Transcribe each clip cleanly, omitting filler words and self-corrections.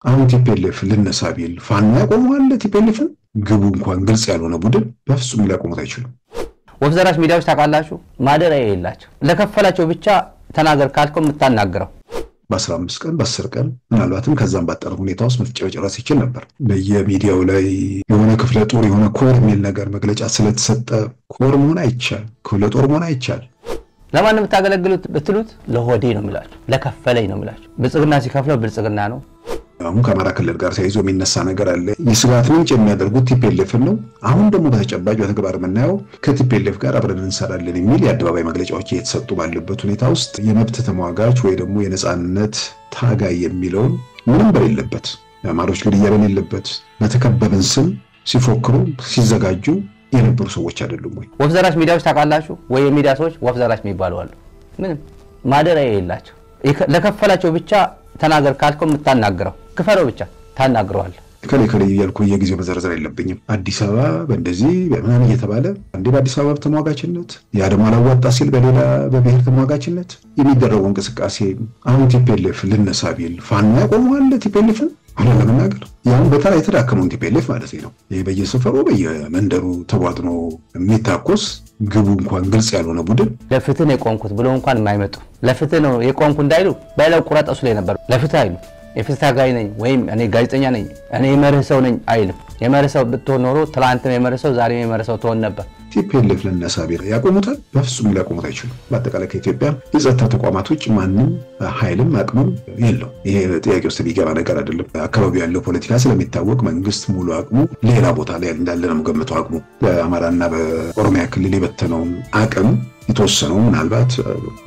አሁን ቲፒኤልኤፍ ልነሳ ቢል ፋኖ ያቆመዋል። ቲፒኤልኤፍን ግቡ እንኳን ግልጽ ያልሆነ ቡድን በፍጹም ሊያቆሙት አይችሉም። ወፍዘራሽ ሚዲያዎች ታውቃላችሁ ማደሪያ የላቸው ለከፈላቸው ብቻ ተናገር ካልከው የምታናገረው በ15 ቀን በ10 ቀን ምናልባትም ከዛም ባጠረ ሁኔታ ውስጥ መፍጨረስ ይችል ነበር። በየሚዲያው ላይ የሆነ ክፍለ ጦር የሆነ ኮር የሚል ነገር መግለጫ ስለተሰጠ ኮር መሆን አይቻል፣ ክፍለ ጦር መሆን አይቻል። ለማን የምታገለግሉት ብትሉት ለሆዴ ነው የሚላችሁ፣ ለከፈለኝ ነው የሚላችሁ። ብልጽግና ሲከፍለው ብልጽግና ነው። አሁን ከአማራ ክልል ጋር ተያይዞ የሚነሳ ነገር አለ። የስጋት ምንጭ የሚያደርጉት ቲፒኤልኤፍ ነው። አሁን ደግሞ በተጨባጭ በተግባር የምናየው ከቲፒኤልኤፍ ጋር አብረን እንሰራለን የሚል የአደባባይ መግለጫዎች እየተሰጡ ባለበት ሁኔታ ውስጥ የመብት ተሟጋች ወይ ደግሞ የነጻነት ታጋይ የሚለውን ምንም በሌለበት የአማሮች ግድያ በሌለበት በተከበበን ስም ሲፎክሩ ሲዘጋጁ የነበሩ ሰዎች አይደሉም ወይ? ወፍዘራሽ ሚዲያዎች ታውቃላችሁ ወይ? የሚዲያ ሰዎች ወፍዘራሽ የሚባሉ አሉ። ምንም ማደሪያ የላቸው ለከፈላቸው ብቻ ተናገር ካልከው የምታናገረው ክፈለው ብቻ ታናግረዋል። ከሌ እያልኩ የጊዜው መዘርዘር የለብኝም። አዲስ አበባ በእንደዚህ በማን እየተባለ እንደ በአዲስ አበባ ተሟጋችነት ያ ደግሞ አላዋጣ ሲል በሌላ በብሔር ተሟጋችነት የሚደረገው እንቅስቃሴ አሁን ቲፒኤልኤፍ ልነሳ ቢል ፋኖ ያቆመዋል። ቲፒኤልኤፍን አሁን ለመናገር ያው በተራ የተዳከመው ቲፒኤልኤፍ ማለት ነው። ይሄ በየሰፈሩ በየመንደሩ ተቧጥኖ የሚታኮስ ግቡ እንኳን ግልጽ ያልሆነ ቡድን ለፍትህ ነው የቆምኩት ብሎ እንኳን የማይመጡ ለፍትህ ነው የቆምኩ እንዳይሉ ባይለው ቁራጣሱ ላይ ነበር። ለፍትህ አይሉ የፍትህ ታጋይ ነኝ ወይም እኔ ጋዜጠኛ ነኝ እኔ የመርህ ሰው ነኝ አይልም። የመርህ ሰው ብትሆን ኖሮ ትላንትም የመርህ ሰው ዛሬም የመርህ ሰው ትሆን ነበር። ቲፒኤልኤፍ ልነሳ ቢል ያቆሙታል? በፍጹም ሊያቆሙት አይችሉም። በአጠቃላይ ከኢትዮጵያ የጸጥታ ተቋማት ውጭ ማንም ኃይልም አቅምም የለው። ይሄ ጥያቄ ውስጥ ቢገባ ነገር አይደለም። አካባቢ ያለው ፖለቲካ ስለሚታወቅ መንግስት ሙሉ አቅሙ ሌላ ቦታ ላይ እንዳለ ነው ገምተው አቅሙ በአማራና በኦሮሚያ ክልል የበተነውን አቅም የተወሰነው ምናልባት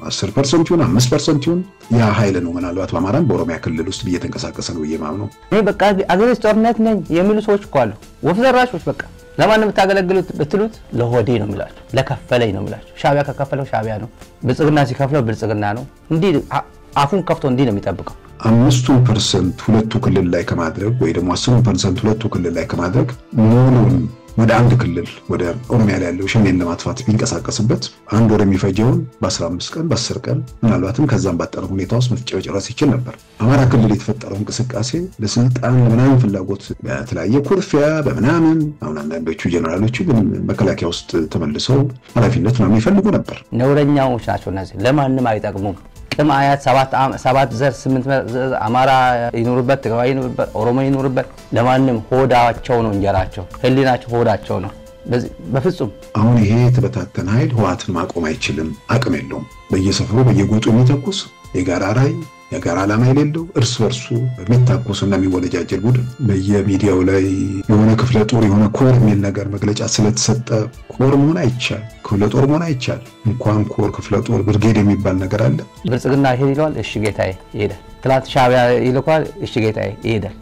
10% ይሁን 5% ይሁን ያ ኃይል ነው ምናልባት በአማራም በኦሮሚያ ክልል ውስጥ እየተንቀሳቀሰ ነው የማምነው። በቃ አገሬስ ጦርነት ነኝ የሚሉ ሰዎች እኮ አሉ። ወፍዘራሾች በቃ ለማን የምታገለግሉት ብትሉት ለሆዴ ነው የሚላችሁ፣ ለከፈለኝ ነው የሚላችሁ። ሻቢያ ከከፈለው ሻቢያ ነው፣ ብልጽግና ሲከፍለው ብልጽግና ነው። እንዲህ አፉን ከፍቶ እንዲህ ነው የሚጠብቀው። 5% ሁለቱ ክልል ላይ ከማድረግ ወይ ደግሞ 10% ሁለቱ ክልል ላይ ከማድረግ ሙሉን ወደ አንድ ክልል ወደ ኦሮሚያ ላይ ያለው ሸኔን ለማጥፋት ቢንቀሳቀስበት አንድ ወር የሚፈጀውን በ15 ቀን በ10 ቀን ምናልባትም ከዛም ባጠረ ሁኔታ ውስጥ መፍጨረስ ይችል ነበር። አማራ ክልል የተፈጠረው እንቅስቃሴ ለስልጣን ለምናምን ፍላጎት በተለያየ ኩርፊያ በምናምን አሁን አንዳንዶቹ ጀነራሎቹ ግን መከላከያ ውስጥ ተመልሰው ኃላፊነት ነው የሚፈልጉ ነበር። ነውረኛዎች ናቸው እነዚህ፣ ለማንም አይጠቅሙም። ቅም አያት 7 ዘር 8 አማራ ይኖርበት፣ ትግራይ ይኖርበት፣ ኦሮሞ ይኖርበት ለማንም ሆዳቸው ነው እንጀራቸው፣ ህሊናቸው ሆዳቸው ነው። በፍጹም አሁን ይሄ የተበታተነ ኃይል ህወሓትን ማቆም አይችልም፣ አቅም የለውም። በየሰፈሩ በየጎጡ የሚተኩስ የጋራ ራዕይ የጋራ ዓላማ የሌለው እርስ በርሱ የሚታኮስና የሚወለጃጀል ቡድን በየሚዲያው ላይ የሆነ ክፍለ ጦር የሆነ ኮር የሚል ነገር መግለጫ ስለተሰጠ ኮር መሆን አይቻል፣ ክፍለ ጦር መሆን አይቻል። እንኳን ኮር ክፍለ ጦር ብርጌድ የሚባል ነገር አለ። ብልጽግና ይሄድ ይለዋል፣ እሺ ጌታዬ ይሄዳል። ትላንት ሻቢያ ይልኳል፣ እሺ ጌታዬ ይሄዳል።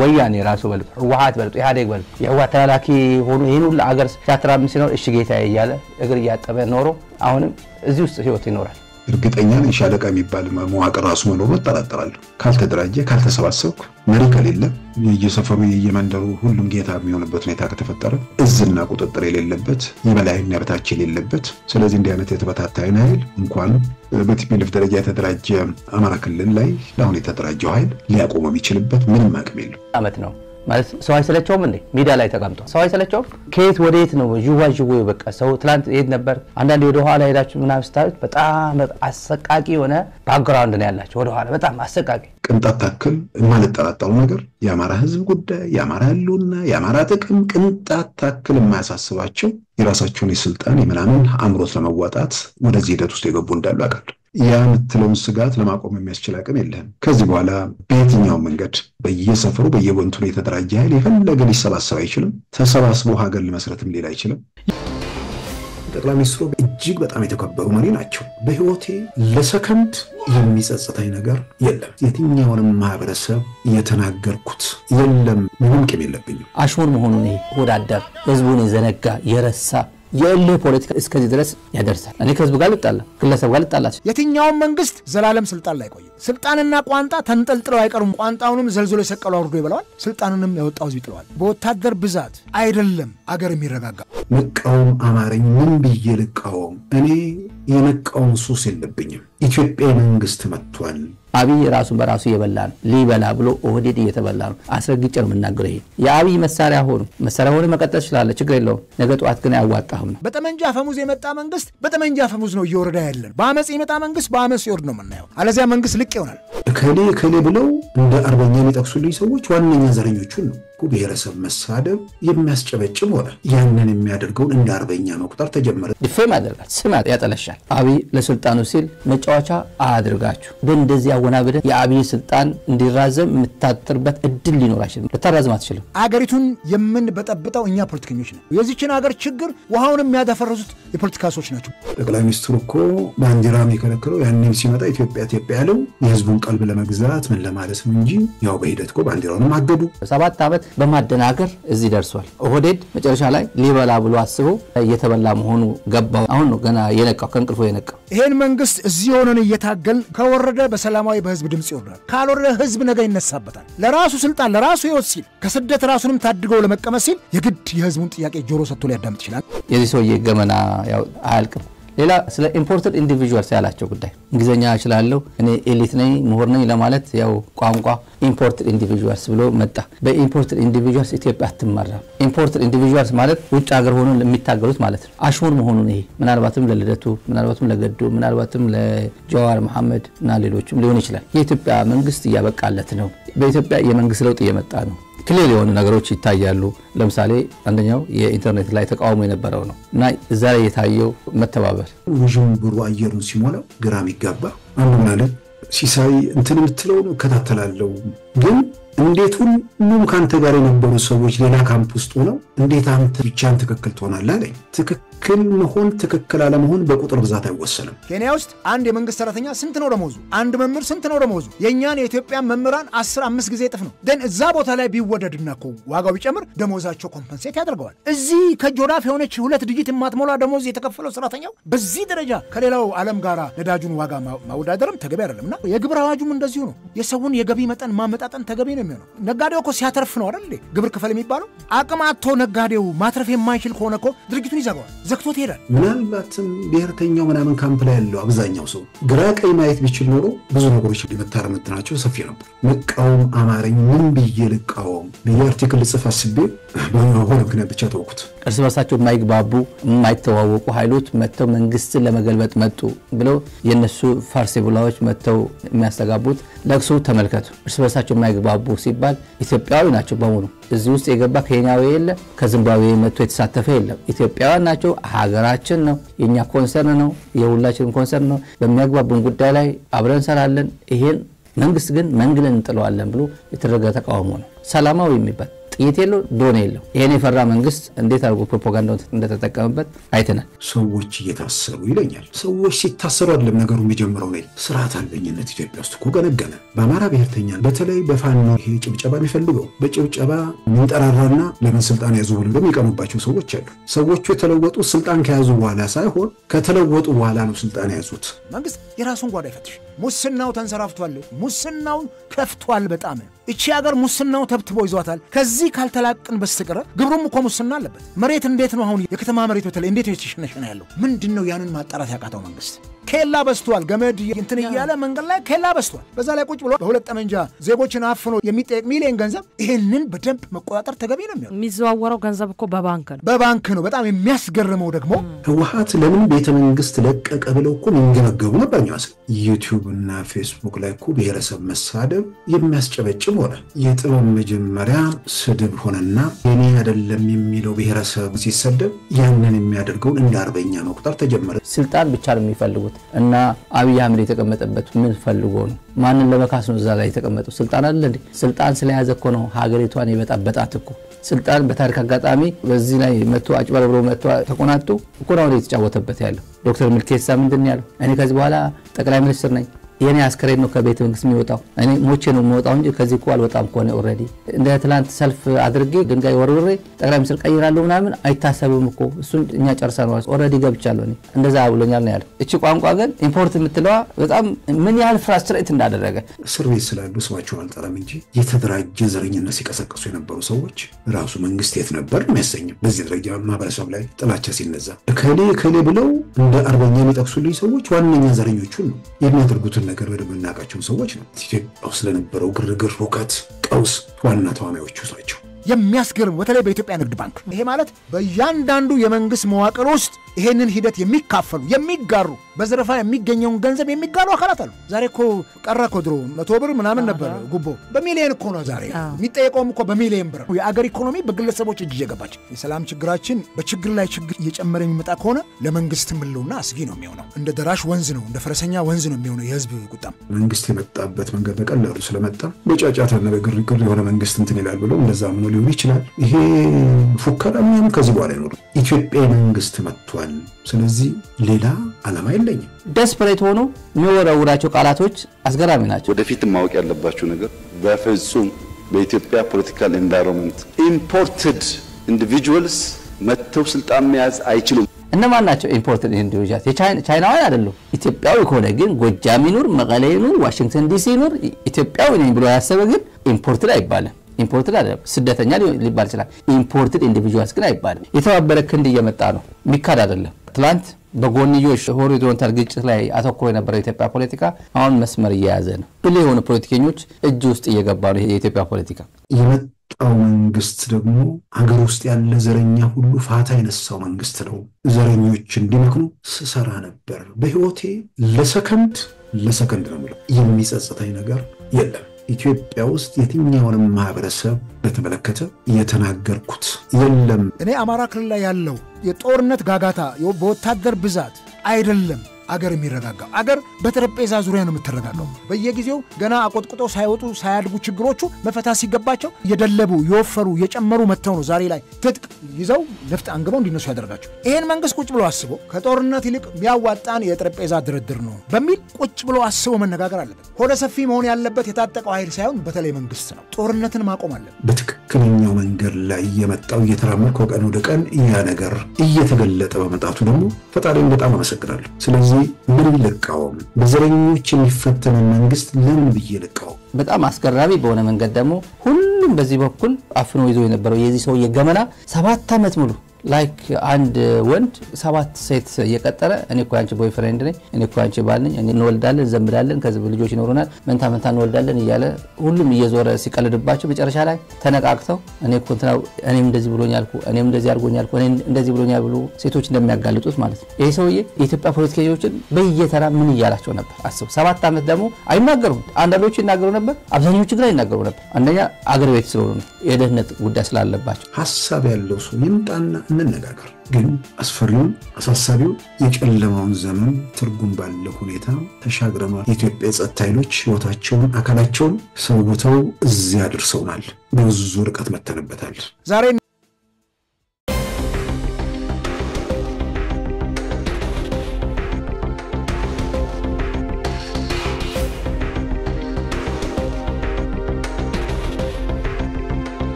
ወያኔ ራሱ በልጥ ህወሓት በልጥ ኢህአዴግ በልጥ የህወሓት ተላላኪ ሆኖ ይሄን ሁሉ አገር ሲያተራምስ ሲኖር እሺ ጌታዬ እያለ እግር እያጠበ ኖሮ አሁንም እዚህ ውስጥ ህይወት ይኖራል። እርግጠኛ ነኝ ሻለቃ የሚባል መዋቅር ራሱ መኖሩ እጠራጠራለሁ። ካልተደራጀ ካልተሰባሰብኩ መሪ ከሌለ የየሰፈሩ የየመንደሩ ሁሉም ጌታ የሚሆንበት ሁኔታ ከተፈጠረ እዝና ቁጥጥር የሌለበት የበላይና የበታች የሌለበት ስለዚህ እንዲህ አይነት የተበታታይን ኃይል እንኳን በቲፒኤልኤፍ ደረጃ የተደራጀ አማራ ክልል ላይ ለአሁን የተደራጀው ኃይል ሊያቆመው የሚችልበት ምንም አቅም የለው። አመት ነው ማለት ሰው አይሰለቸውም እንዴ? ሚዲያ ላይ ተቀምጦ ሰው አይሰለቸውም? ከየት ወዴት ነው ጅዋጅው? በቃ ሰው ትላንት ሄድ ነበር። አንዳንዴ ወደ ኋላ ሄዳችሁ ምናምን ስታዩት በጣም አሰቃቂ የሆነ ባክግራውንድ ነው ያላችሁ። ወደ ኋላ በጣም አሰቃቂ ቅንጣት ታክል የማልጠራጠረው ነገር የአማራ ህዝብ ጉዳይ የአማራ ህልውና የአማራ ጥቅም ቅንጣት ታክል የማያሳስባቸው የራሳቸውን የስልጣን የምናምን አምሮት ለመዋጣት ወደዚህ ሂደት ውስጥ የገቡ እንዳሉ አውቃለሁ። ያ ምትለውን ስጋት ለማቆም የሚያስችል አቅም የለህም። ከዚህ በኋላ በየትኛው መንገድ በየሰፈሩ በየቦንቱ የተደራጀ ኃይል የፈለገ ሊሰባሰብ አይችልም። ተሰባስቦ ሀገር ሊመስረትም ሊል አይችልም። ጠቅላይ ሚኒስትሩ እጅግ በጣም የተከበሩ መሪ ናቸው። በህይወቴ ለሰከንድ የሚጸጽተኝ ነገር የለም። የትኛውንም ማህበረሰብ የተናገርኩት የለም። ምንም ቂም የለብኝም። አሽሙር መሆኑን ወዳደር ህዝቡን የዘነጋ የረሳ የእልህ ፖለቲካ እስከዚህ ድረስ ያደርሳል። እኔ ከህዝብ ጋር ልጣላ ግለሰብ ጋር ልጣላ። የትኛውም መንግስት ዘላለም ስልጣን ላይ ቆይ ስልጣንና ቋንጣ ተንጠልጥለው አይቀሩም። ቋንጣውንም ዘልዝሎ የሰቀለው አውርዶ ይበላዋል፣ ስልጣኑንም ያወጣው ህዝብ ይጥለዋል። በወታደር ብዛት አይደለም አገር የሚረጋጋ። መቃወም አማረኝ ምን ብዬ ልቃወም? እኔ የመቃወም ሱስ የለብኝም። ኢትዮጵያ መንግስት መጥቷል፣ አብይ ራሱን በራሱ እየበላ ነው ሊበላ ብሎ ኦህዴድ እየተበላ ነው አስረግጬ ነው የምናገረው ይሄ የአብይ መሳሪያ ሆኖ መቀጠል ይችላል ችግር የለውም ነገ ጧት ግን ያዋጣህም ነው በጠመንጃ ፈሙዝ የመጣ መንግስት በጠመንጃ ፈሙዝ ነው እየወረደ ያለን በአመጽ የመጣ መንግስት በአመጽ ይወርድ ነው የምናየው አለዚያ መንግስት ልቅ ይሆናል ከሌ ብለው እንደ አርበኛ የሚጠቅሱልኝ ሰዎች ዋነኛ ዘረኞቹን ነው ብሔረሰብ መሳደብ የሚያስጨበጭብ ሆነ ያንን የሚያደርገውን እንደ አርበኛ መቁጠር ተጀመረ ዲፌም ያደርጋል ስም ያጠለሻል አብይ ለስልጣኑ ሲል መጫወቻ አድርጋችሁ በእንደዚህ አወናበደ የአብይ ስልጣን እንዲራዘም የምታጥርበት እድል ሊኖር አይችልም ልታራዝም አትችልም አገሪቱን የምንበጠብጠው እኛ ፖለቲከኞች ነን የዚህችን ሀገር ችግር ውሃውን የሚያደፈርሱት የፖለቲካ ሰዎች ናቸው ጠቅላይ ሚኒስትሩ እኮ ባንዲራ የሚከለክለው ያንን ሲመጣ ኢትዮጵያ ያለው የህዝቡን ቀልብ ለመግዛት ምን ለማለት ነው እንጂ ያው በሂደት እኮ ባንዲራውን ማገዱ 7 ዓመት በማደናገር እዚህ ደርሷል ኦህዴድ መጨረሻ ላይ ሊበላ ብሎ አስቦ እየተበላ መሆኑ ገባው አሁን ነው ገና የነቃው ከንቅልፎ የነቃው ይሄን መንግስት እዚህ ሆነን እየታገል ከወረደ በሰላማዊ በህዝብ ድምጽ ይወርዳል ካልወረደ ህዝብ ነገ ይነሳበታል ለራሱ ስልጣን ለራሱ ህይወት ሲል ከስደት ራሱንም ታድገው ለመቀመጥ ሲል የግድ የህዝቡን ጥያቄ ጆሮ ሰጥቶ ሊያዳምጥ ይችላል የዚህ ሰውዬ ገመና ያው አያልቅም ሌላ ስለ ኢምፖርትድ ኢንዲቪጁዋልስ ያላቸው ጉዳይ እንግሊዘኛ እችላለሁ እኔ ኤሊት ነኝ ምሁር ነኝ ለማለት ያው ቋንቋ ኢምፖርትድ ኢንዲቪጁዋልስ ብሎ መጣ በኢምፖርትድ ኢንዲቪጁዋልስ ኢትዮጵያ አትመራ ኢምፖርትድ ኢንዲቪጁዋልስ ማለት ውጭ ሀገር ሆኖ ለሚታገሉት ማለት ነው አሽሙር መሆኑን ይሄ ምናልባትም ለልደቱ ምናልባትም ለገዱ ምናልባትም ለጀዋር መሐመድ እና ሌሎችም ሊሆን ይችላል የኢትዮጵያ መንግስት ያበቃለት ነው በኢትዮጵያ የመንግስት ለውጥ እየመጣ ነው ክሊር የሆኑ ነገሮች ይታያሉ ለምሳሌ አንደኛው የኢንተርኔት ላይ ተቃውሞ የነበረው ነው እና እዛ ላይ የታየው መተባበር ውዥንብሩ አየሩን ሲሞላው ግራም ይጋባ አንዱ ማለት ሲሳይ እንትን የምትለው ነው ከታተላለው ግን እንዴት ሁሉም ካንተ ጋር የነበሩ ሰዎች ሌላ ካምፕ ውስጥ ሆነው እንዴት አንተ ብቻን ትክክል ትሆናለህ አለኝ ትክክል መሆን ትክክል አለመሆን በቁጥር ብዛት አይወሰንም ኬንያ ውስጥ አንድ የመንግስት ሰራተኛ ስንት ነው ደሞዙ አንድ መምህር ስንት ነው ደሞዙ የኛን የኢትዮጵያ መምህራን 15 ጊዜ እጥፍ ነው ደን እዛ ቦታ ላይ ቢወደድና እኮ ዋጋው ቢጨምር ደሞዛቸው ኮምፐንሴት ያደርገዋል እዚህ ከጆራፍ የሆነች 2 ዲጂት የማትሞላ ደሞዝ የተከፈለው ሰራተኛው በዚህ ደረጃ ከሌላው ዓለም ጋራ ነዳጁን ዋጋ ማውዳደርም ተገቢ አይደለምና የግብር አዋጁም እንደዚሁ ነው የሰውን የገቢ መጠን ማመጣጠን ተገቢ ነው ነጋዴው እኮ ሲያተርፍ ነው አይደል ግብር ክፈል የሚባለው አቅም አጥቶ ነጋዴው ማትረፍ የማይችል ከሆነ እኮ ድርጅቱን ይዘጋዋል ዘግቶት ይሄዳል ምናልባትም ብሔርተኛው ምናምን ካምፕ ላይ ያለው አብዛኛው ሰው ግራ ቀኝ ማየት ቢችል ኖሮ ብዙ ነገሮች ሊመታረምትናቸው ሰፊ ነበር መቃወም አማረኝ ምን ብዬ ልቃወም በአርቲክል ጽፍ አስቤ በሆነ ምክንያት ብቻ ተወኩት እርስ በርሳቸው የማይግባቡ የማይተዋወቁ ኃይሎች መተው መንግስትን ለመገልበጥ መጡ ብለው የነሱ ፋርሴ ብላዎች መተው የሚያስተጋቡት ለቅሶ ተመልከቱ እርስ በርሳቸው የማይግባቡ ሲባል ኢትዮጵያዊ ናቸው በሙሉ እዚህ ውስጥ የገባ ኬንያዊ የለ ከዚምባብዌ መጥቶ የተሳተፈ የለም ኢትዮጵያውያን ናቸው ሀገራችን ነው የኛ ኮንሰርን ነው የሁላችንም ኮንሰርን ነው በሚያግባቡን ጉዳይ ላይ አብረን ሰራለን ይሄን መንግስት ግን መንግለን እንጥለዋለን ብሎ የተደረገ ተቃውሞ ነው ሰላማዊ የሚባል ጥይት የለው ዶን የለው ይሄን የፈራ መንግስት እንዴት አድርጎ ፕሮፓጋንዳው እንደተጠቀመበት አይተናል ሰዎች እየታሰሩ ይለኛል ሰዎች ሲታሰሩ አይደለም ነገሩ የሚጀምረው ነው ስርዓት አልበኝነት ኢትዮጵያ ውስጥ እኮ ገነገነ በአማራ ብሔርተኛ በተለይ በፋኖ ይሄ ጭብጨባ የሚፈልገው በጭብጨባ ምንጠራራና ለምን ስልጣን ያዙ ብለው የሚቀኑባቸው ሰዎች አሉ ሰዎቹ የተለወጡ ስልጣን ከያዙ በኋላ ሳይሆን ከተለወጡ በኋላ ነው ስልጣን ያዙት መንግስት የራሱን ጓዳ ይፈትሽ ሙስናው ተንሰራፍቷል ሙስናው ከፍቷል በጣም እቺ ሀገር ሙስናው ተብትቦ ይዟታል ከዚህ ካልተላቀን በስተቀር ግብሩም እኮ ሙስና አለበት መሬት እንዴት ነው አሁን የከተማ መሬት በተለይ እንዴት ይሽነሽና ያለው ምንድነው ያንን ማጣራት ያቃተው መንግስት ኬላ በስቷል ገመድ እንትን ይያለ መንገድ ላይ ኬላ በስቷል በዛ ላይ ቁጭ ብሎ በሁለት ጠመንጃ ዜጎችን አፍኖ የሚጠየቅ ሚሊዮን ገንዘብ ይሄንን በደንብ መቆጣጠር ተገቢ ነው የሚዘዋወረው ገንዘብ እኮ በባንክ ነው በጣም የሚያስገርመው ደግሞ ህወሓት ለምን ቤተ መንግስት ለቀቀ ብለው እኮ የሚንገበገቡ ነበር ዩቲዩብ እና ፌስቡክ ላይ እኮ ብሔረሰብ መሳደብ የሚያስጨበጭብ ሆነ የጥበብ መጀመሪያ ስድብ ሆነና የኔ አይደለም የሚለው ብሔረሰብ ሲሰደብ ያንን የሚያደርገውን እንደ አርበኛ መቁጠር ተጀመረ ስልጣን ብቻ ነው የሚፈልጉት እና አብይ አህመድ የተቀመጠበት ምን ፈልጎ ነው ማንን ለመካስ ነው እዛ ላይ የተቀመጠው ስልጣን አይደል እንዴ ስልጣን ስለያዘ እኮ ነው ሀገሪቷን ይበጣበጣት እኮ ስልጣን በታሪክ አጋጣሚ በዚህ ላይ መጥቶ አጭበርብሮ መጥቶ ተቆናጡ እኮ ነው የተጫወተበት ያለው ዶክተር ሚልኬሳ ምንድን ያለው እኔ ከዚህ በኋላ ጠቅላይ ሚኒስትር ነኝ የኔ አስከሬን ነው ከቤተ መንግስት የሚወጣው እኔ ሞቼ ነው የምወጣው እንጂ ከዚህ እኮ አልወጣም ኮኔ ኦሬዲ እንደ ትላንት ሰልፍ አድርጌ ድንጋይ ወርውሬ ጠቅላይ ሚኒስትር ቀይራለሁ ምናምን አይታሰብም እኮ እሱን እኛ ጨርሰናል ኦሬዲ ገብቻለሁ እኔ እንደዛ ብሎኛል ነው ያለው እቺ ቋንቋ ግን ኢምፖርት የምትለዋ በጣም ምን ያህል ፍራስትሬት እንዳደረገ እስር ቤት ስላሉ ስማቸውን አልጠራም እንጂ የተደራጀ ዘረኝነት ሲቀሰቅሱ የነበሩ ሰዎች ራሱ መንግስት የት ነበር የሚያሰኘው በዚህ ደረጃ ማህበረሰብ ላይ ጥላቻ ሲነዛ ከሌ ብለው እንደ አርበኛ የሚጠቅሱልኝ ሰዎች ዋነኛ ዘረኞቹን ነው የሚያደርጉትን ነገር በደንብ እናውቃቸው ሰዎች ነው ኢትዮጵያ ውስጥ ለነበረው ግርግር ሁከት ቀውስ ዋና ተዋናዮቹ ናቸው የሚያስገርም በተለይ በኢትዮጵያ ንግድ ባንክ ይሄ ማለት በእያንዳንዱ የመንግስት መዋቅር ውስጥ ይሄንን ሂደት የሚካፈሉ የሚጋሩ በዘረፋ የሚገኘውን ገንዘብ የሚጋሩ አካላት አሉ ዛሬ እኮ ቀረኮ ድሮ 100 ብር ምናምን ነበር ጉቦ በሚሊዮን እኮ ነው ዛሬ የሚጠየቀውም እኮ በሚሊዮን ብር የአገር ኢኮኖሚ በግለሰቦች እጅ እየገባች የሰላም ችግራችን በችግር ላይ ችግር እየጨመረ የሚመጣ ከሆነ ለመንግስት ምልውና አስጊ ነው የሚሆነው እንደ ደራሽ ወንዝ ነው እንደ ፈረሰኛ ወንዝ ነው የሚሆነው የህዝብ ቁጣም መንግስት የመጣበት መንገድ በቀላሉ ስለመጣ በጫጫታና በግርግር የሆነ መንግስት እንትን ይላል ብሎ እንደዛ ምን ሊሆን ይችላል ይሄ ፉከራ ምንም ከዚህ በኋላ ይኖር ኢትዮጵያ መንግስት መጥቷል ስለዚህ ሌላ ዓላማ የለኝም ደስፐሬት ሆኖ የሚወራውራቸው ቃላቶች አስገራሚ ናቸው ወደፊት ማወቅ ያለባችሁ ነገር በፍጹም በኢትዮጵያ ፖለቲካል ኤንቫይሮንመንት ኢምፖርትድ ኢንዲቪጁዋልስ መተው ስልጣን መያዝ አይችሉም እነማን ናቸው ኢምፖርትድ ኢንዲቪጁዋልስ የቻይናውያን አይደሉም ኢትዮጵያዊ ከሆነ ግን ጎጃም ይኑር መቀሌ ይኑር ዋሽንግተን ዲሲ ይኑር ኢትዮጵያዊ ነኝ ብሎ ያሰበ ግን ኢምፖርትድ አይባልም ኢምፖርትድ አይደለም ስደተኛ ሊባል ይችላል ኢምፖርትድ ኢንዲቪጁዋልስ ግን አይባልም የተባበረ ክንድ እየመጣ ነው ሚካድ አይደለም ትላንት በጎንዮሽ ሆሪዞንታል ግጭት ላይ አተኩሮ የነበረው ኢትዮጵያ ፖለቲካ አሁን መስመር እየያዘ ነው ብለህ የሆነ ፖለቲከኞች እጅ ውስጥ እየገባ ነው የኢትዮጵያ ፖለቲካ የመጣው መንግስት ደግሞ ሀገር ውስጥ ያለ ዘረኛ ሁሉ ፋታ የነሳው መንግስት ነው ዘረኞች እንዲመክኑ ስሰራ ነበር በህይወቴ ለሰከንድ ነው የሚጸጽተኝ ነገር የለም ኢትዮጵያ ውስጥ የትኛውንም ማህበረሰብ በተመለከተ የተናገርኩት የለም እኔ አማራ ክልል ላይ ያለው የጦርነት ጋጋታ በወታደር ብዛት አይደለም አገር የሚረጋጋው አገር በተረጴዛ ዙሪያ ነው የምትረጋጋው በየጊዜው ገና አቆጥቁጦ ሳይወጡ ሳያድጉ ችግሮቹ መፈታት ሲገባቸው የደለቡ የወፈሩ የጨመሩ መተው ነው ዛሬ ላይ ትጥቅ ይዘው ነፍጥ አንግበው እንዲነሱ ያደርጋቸው ይሄን መንግስት ቁጭ ብሎ አስቦ ከጦርነት ይልቅ የሚያዋጣን የጠረጴዛ ድርድር ነው በሚል ቁጭ ብሎ አስቦ መነጋገር አለበት ሆደ ሰፊ መሆን ያለበት የታጠቀው ኃይል ሳይሆን በተለይ መንግስት ነው ጦርነትን ማቆም አለበት በትክክለኛው መንገድ ላይ የመጣው እየተራመድከው ቀን ወደ ቀን ያ ነገር እየተገለጠ በመጣቱ ደግሞ ፈጣሪን በጣም አመሰግናለሁ ስለዚህ ምን ልቀውም በዘረኞች የሚፈተን መንግስት ለምን ብየልቀው በጣም አስገራሚ በሆነ መንገድ ደግሞ ሁሉም በዚህ በኩል አፍኖ ይዞ የነበረው የዚህ ሰው የገመና 7 አመት ሙሉ ላይክ አንድ ወንድ 7 ሴት እየቀጠረ እኔ እኮ አንቺ ቦይፍሬንድ ነኝ እኔ እኮ አንቺ ባል ነኝ እኔ እንወልዳለን ዘምዳለን ከዚህ ልጆች ይኖሩናል መንታ እንወልዳለን እያለ ሁሉም እየዞረ ሲቀልድባቸው መጨረሻ ላይ ተነቃቅተው እኔ እኮ እኔም እንደዚህ ብሎኛልኩ እኔም እንደዚህ አድርጎኛልኩ እኔ እንደዚህ ብሎኛል ብሎ ሴቶች እንደሚያጋልጡት ማለት ነው ይሄ ሰውዬ የኢትዮጵያ ፖለቲከኞችን በየተራ ምን ይያላቸው ነበር አስቡ 7 አመት ደግሞ አይናገሩም አንዳንዶቹ ይናገሩ ነበር አብዛኞቹ ግን አይናገሩ ነበር አንደኛ አገር ቤት ስለሆኑ የደህንነት ጉዳይ ስላለባቸው ሐሳብ ያለው ሰው ይምጣና እንነጋገር ግን አስፈሪውን አሳሳቢው የጨለማውን ዘመን ትርጉም ባለው ሁኔታ ተሻግረናል የኢትዮጵያ ጸጥታ ኃይሎች ህይወታቸውን አካላቸውን ሰውተው እዚያ ደርሰውናል ብዙ ርቀት መተንበታል ዛሬ